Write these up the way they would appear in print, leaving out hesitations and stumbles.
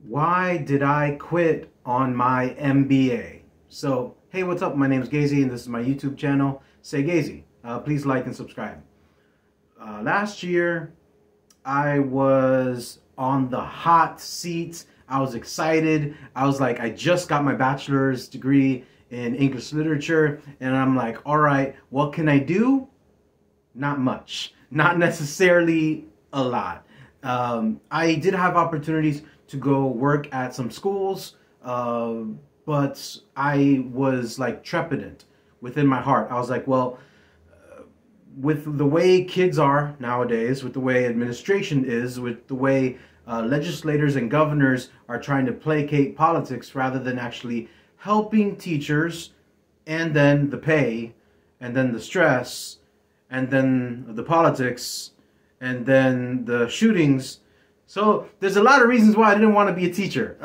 Why did I quit on my MBA? So, hey, what's up? My name is Gazy and this is my YouTube channel, Say Gazy. Please like and subscribe. Last year, I was on the hot seat. I was excited. I was like, I just got my bachelor's degree in English literature, and I'm like, all right, what can I do? Not much. Not necessarily a lot. I did have opportunities to go work at some schools, but I was like trepidant within my heart. I was like, well, with the way kids are nowadays, with the way administration is, with the way legislators and governors are trying to placate politics rather than actually helping teachers, and then the pay, and then the stress, and then the politics, and then the shootings. So there's a lot of reasons why I didn't want to be a teacher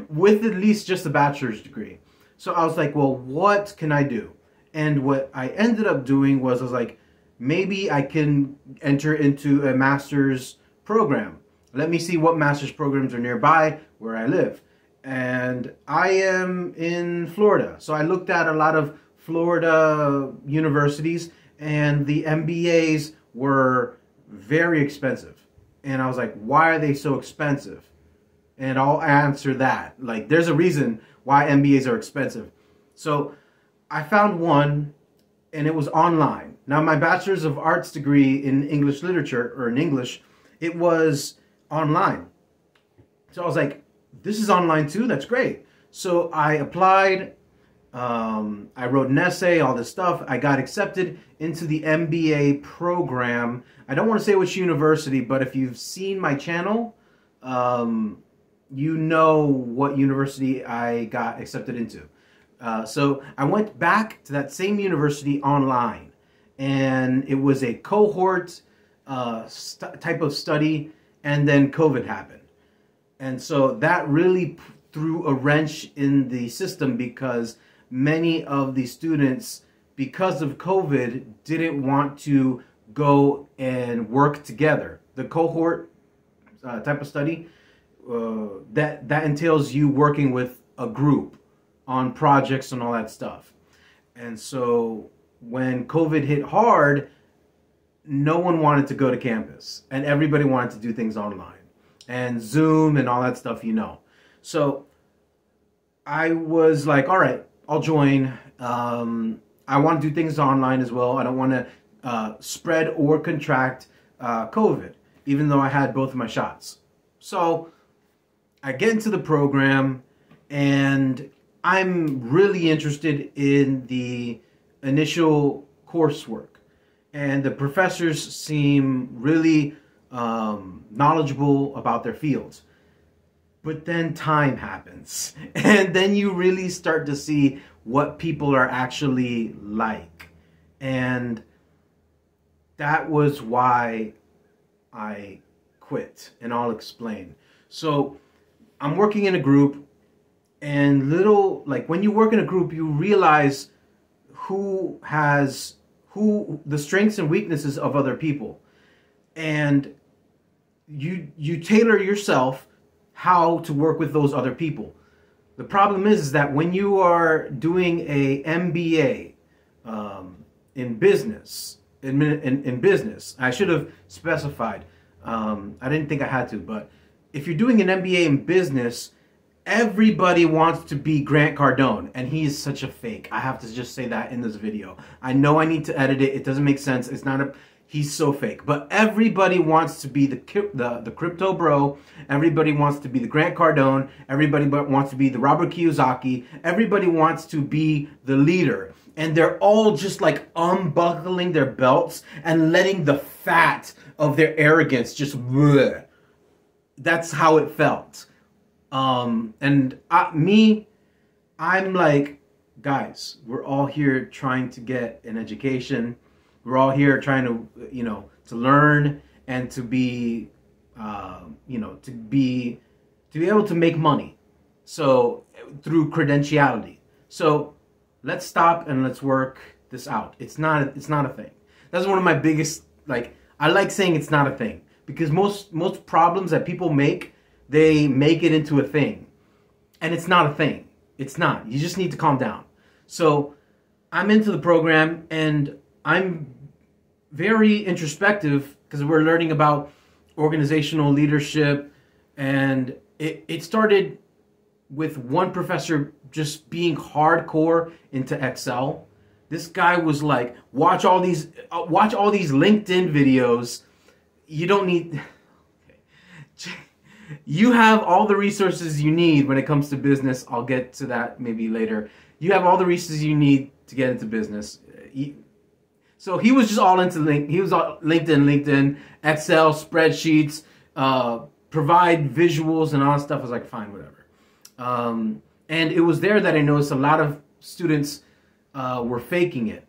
with at least just a bachelor's degree. So I was like, well, what can I do? And what I ended up doing was I was like, maybe I can enter into a master's program. Let me see what master's programs are nearby where I live. And I am in Florida. So I looked at a lot of Florida universities, and the MBAs were very expensive. And I was like, why are they so expensive? And I'll answer that. Like, there's a reason why MBAs are expensive. So I found one, and it was online. Now, my Bachelor's of Arts degree in English literature, or in English, it was online. So I was like, this is online too? That's great. So I applied. I wrote an essay, all this stuff. I got accepted into the MBA program. I don't want to say which university, but if you've seen my channel, you know what university I got accepted into. So I went back to that same university online, and it was a cohort type of study, and then COVID happened. And so that really threw a wrench in the system, because many of the students, because of COVID, didn't want to go and work together. The cohort type of study, that entails you working with a group on projects and all that stuff. And so when COVID hit hard, no one wanted to go to campus, and everybody wanted to do things online and Zoom and all that stuff, you know. So I was like, all right, I'll join. I want to do things online as well. I don't want to spread or contract COVID, even though I had both of my shots. So I get into the program, and I'm really interested in the initial coursework. And the professors seem really knowledgeable about their fields. But then time happens, and then you really start to see what people are actually like. And that was why I quit, and I'll explain. So I'm working in a group, and when you work in a group, you realize who the strengths and weaknesses of other people. And you tailor yourself how to work with those other people. The problem is that when you are doing a MBA in business, in business, I should have specified. I didn't think I had to, but if you're doing an MBA in business, everybody wants to be Grant Cardone, and he is such a fake. I have to just say that in this video. I know I need to edit it. It doesn't make sense. It's not a... He's so fake. But everybody wants to be the crypto bro. Everybody wants to be the Grant Cardone. Everybody wants to be the Robert Kiyosaki. Everybody wants to be the leader. And they're all just like unbuckling their belts and letting the fat of their arrogance just... bleh. That's how it felt. I'm like, guys, we're all here trying to get an education. We're all here trying to, to learn and to be, to be able to make money. So through credentiality. So let's stop and let's work this out. It's not a thing. That's one of my biggest, I like saying it's not a thing, because most problems that people make they make it into a thing. And it's not a thing. It's not. You just need to calm down. So I'm into the program, and I'm very introspective because we're learning about organizational leadership. And it started with one professor just being hardcore into Excel. This guy was like, watch all these LinkedIn videos. You don't need... You have all the resources you need when it comes to business. I'll get to that maybe later. You have all the resources you need to get into business. So he was just all into LinkedIn, Excel, spreadsheets, provide visuals and all that stuff. I was like, fine, whatever. And it was there that I noticed a lot of students were faking it,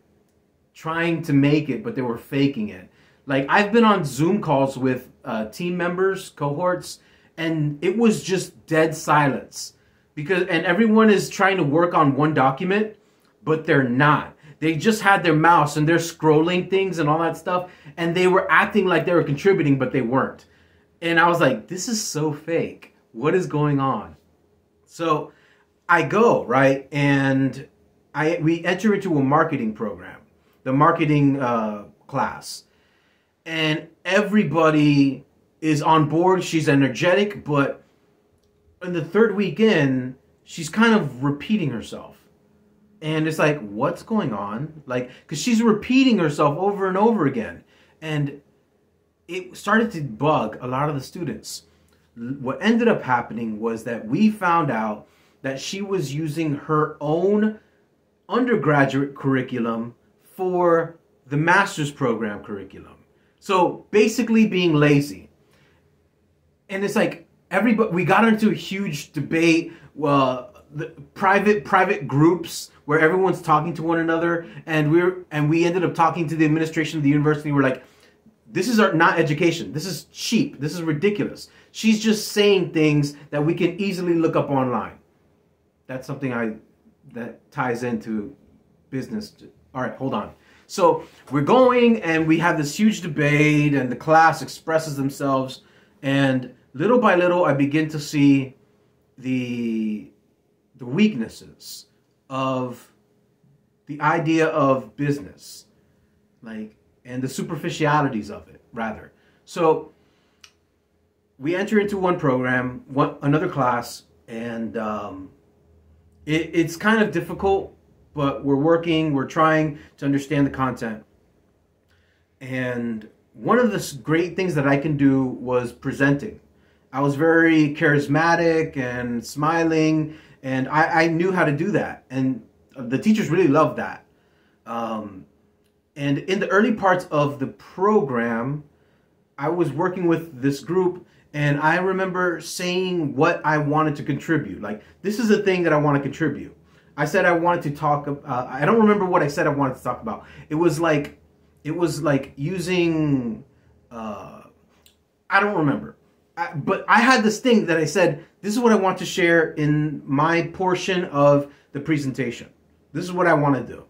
trying to make it, but they were faking it. Like, I've been on Zoom calls with team members, cohorts, and it was just dead silence. And everyone is trying to work on one document, but they're not. They just had their mouse and they're scrolling things and all that stuff, and they were acting like they were contributing, but they weren't. And I was like, this is so fake. What is going on? So I go, right? And we enter into a marketing program, the marketing class. And everybody is on board. She's energetic, but in the third week in, she's kind of repeating herself. And it's like, what's going on? Like, because she's repeating herself over and over again. And it started to bug a lot of the students. What ended up happening was that we found out that she was using her own undergraduate curriculum for the master's program curriculum. So basically being lazy. And it's like, we got into a huge debate, the private groups where everyone's talking to one another, and we ended up talking to the administration of the university. We're like, this is not education. This is cheap. This is ridiculous. She's just saying things that we can easily look up online. That's something that ties into business. All right, hold on. So we're going, and we have this huge debate, and the class expresses themselves, and little by little, I begin to see the weaknesses of the idea of business, and the superficialities of it, rather. So we enter into one program, another class, and it's kind of difficult, but we're trying to understand the content. And one of the great things that I can do was presenting. I was very charismatic and smiling, and I knew how to do that. And the teachers really loved that. And in the early parts of the program, I was working with this group, and I remember saying what I wanted to contribute. Like, this is the thing that I want to contribute. I said I wanted to talk, I don't remember what I said I wanted to talk about. It was like using, I don't remember. But I had this thing that I said, this is what I want to share in my portion of the presentation. This is what I want to do.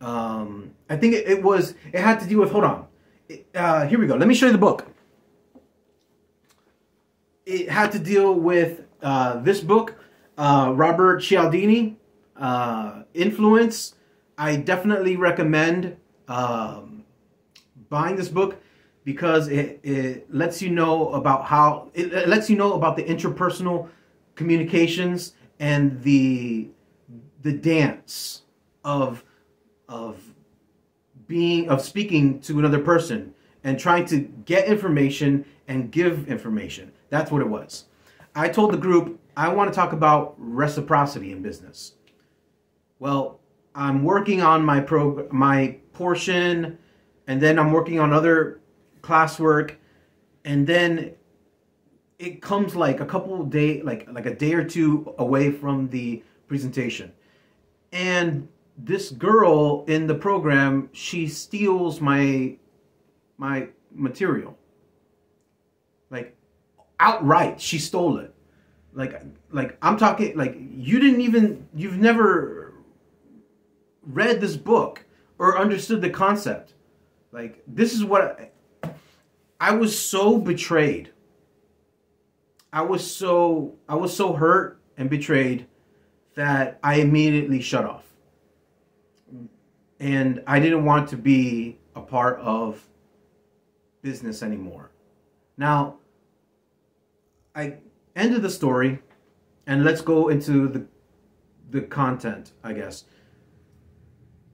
I think it had to do with, hold on. Here we go. Let me show you the book. It had to deal with this book, Robert Cialdini, Influence. I definitely recommend buying this book, because it lets you know about it lets you know about the interpersonal communications and the dance of speaking to another person and trying to get information and give information. That's what it was. I told the group, I want to talk about reciprocity in business. Well, I'm working on my portion, and then I'm working on other classwork, and then it comes like a couple of days, like a day or two away from the presentation, and this girl in the program, she steals my material, like outright. She stole it. Like I'm talking, like, you've never read this book or understood the concept. Like, this is what I was so betrayed. I was so hurt and betrayed that I immediately shut off. And I didn't want to be a part of business anymore. Now, I ended the story, and let's go into the content, I guess.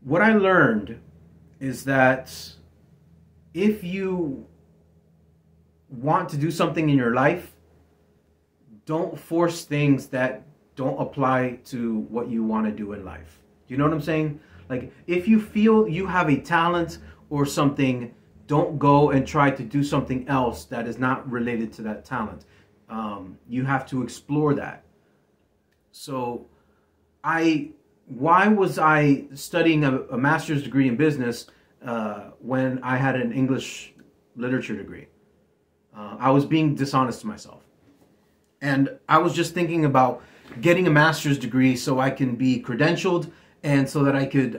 What I learned is that if you want to do something in your life, don't force things that don't apply to what you want to do in life. You know what I'm saying? Like, if you feel you have a talent or something, don't go and try to do something else that is not related to that talent. You have to explore that. So, why was I studying a master's degree in business when I had an English literature degree? I was being dishonest to myself. And I was just thinking about getting a master's degree so I can be credentialed and so that I could,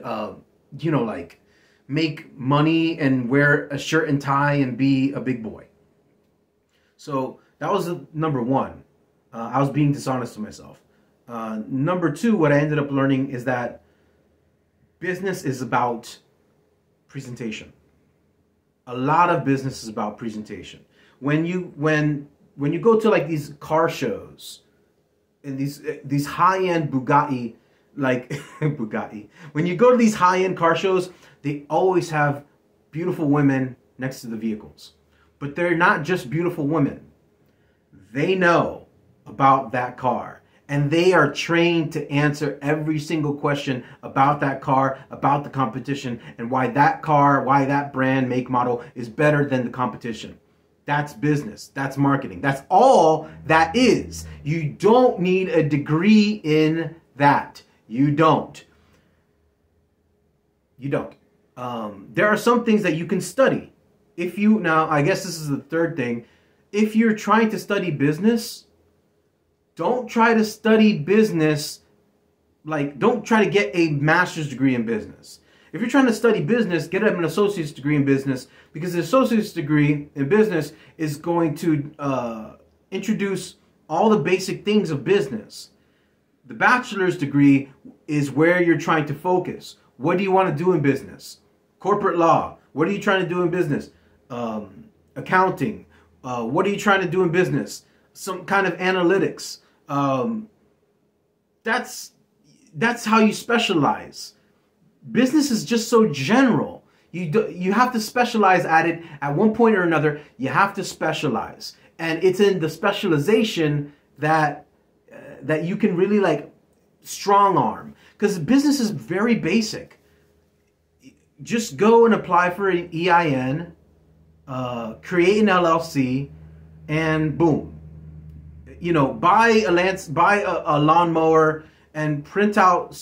you know, like make money and wear a shirt and tie and be a big boy. So that was number one. I was being dishonest to myself. Number two, what I ended up learning is that business is about presentation. A lot of business is about presentation. When you go to like these car shows and these high-end Bugatti, like Bugatti, when you go to these high-end car shows, they always have beautiful women next to the vehicles. But they're not just beautiful women. They know about that car, and they are trained to answer every single question about that car, about the competition, and why that car, why that brand, make, model is better than the competition. That's business. That's marketing. That's all that is. You don't need a degree in that. You don't. You don't. There are some things that you can study. Now, I guess this is the third thing. If you're trying to study business, don't try to study business, don't try to get a master's degree in business. If you're trying to study business, get an associate's degree in business, because the associate's degree in business is going to introduce all the basic things of business. The bachelor's degree is where you're trying to focus. What do you want to do in business? Corporate law. What are you trying to do in business? Accounting. What are you trying to do in business? Some kind of analytics. That's how you specialize. Business is just so general. You have to specialize at it at one point or another. You have to specialize, and it's in the specialization that you can really like strong arm, because business is very basic. Just go and apply for an EIN, create an LLC, and boom. You know, buy a lawnmower and print out.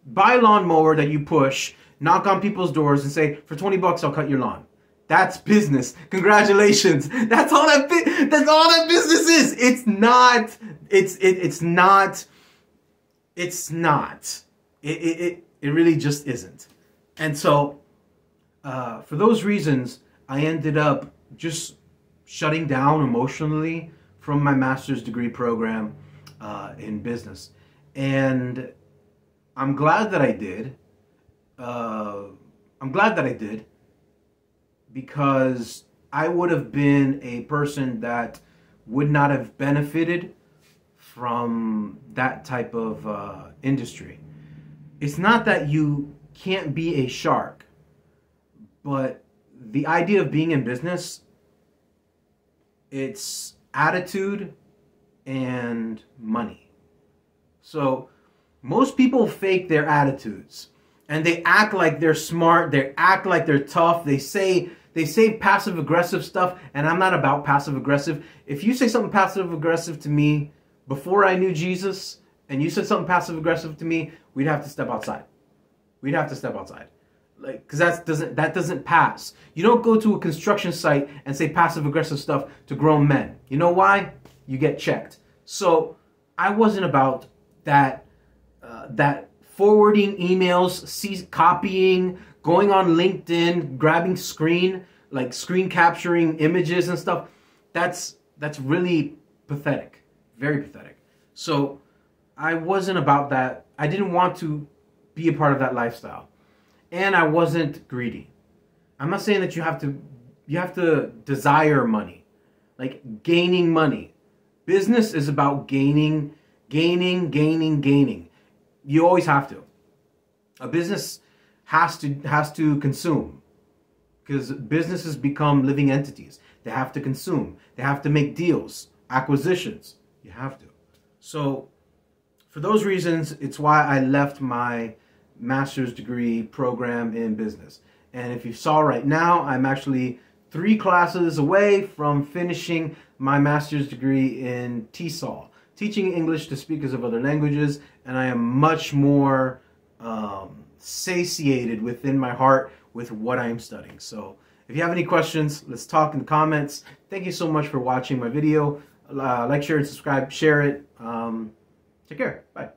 Buy a lawnmower that you push, knock on people's doors and say, for 20 bucks, I'll cut your lawn. That's business. Congratulations. That's all that business is. It's not. It really just isn't. And so, for those reasons, I ended up just shutting down emotionally from my master's degree program in business. And I'm glad that I did. Because I would have been a person that would not have benefited from that type of industry. It's not that you can't be a shark, but the idea of being in business, it's attitude and money. So most people fake their attitudes, and they act like they're smart, they act like they're tough, they say passive aggressive stuff, and I'm not about passive aggressive. If you say something passive aggressive to me before I knew Jesus, and you said something passive aggressive to me, we'd have to step outside. We'd have to step outside. Like, because that doesn't pass. You don't go to a construction site and say passive aggressive stuff to grown men. You know why? You get checked. So I wasn't about that forwarding emails, copying, going on LinkedIn, grabbing screen capturing images and stuff. That's That's really pathetic, very pathetic. So I wasn't about that. I didn't want to be a part of that lifestyle, and I wasn't greedy. I'm not saying that you have to desire money, like gaining money. Business is about gaining. You always have to. A business has to consume, because businesses become living entities. They have to consume. They have to make deals, acquisitions. You have to. So for those reasons, it's why I left my master's degree program in business. And if you saw right now, I'm actually 3 classes away from finishing my master's degree in TESOL, teaching English to speakers of other languages, and I am much more satiated within my heart with what I am studying. So if you have any questions, let's talk in the comments. Thank you so much for watching my video. Like, share, and subscribe. Share it. Take care. Bye.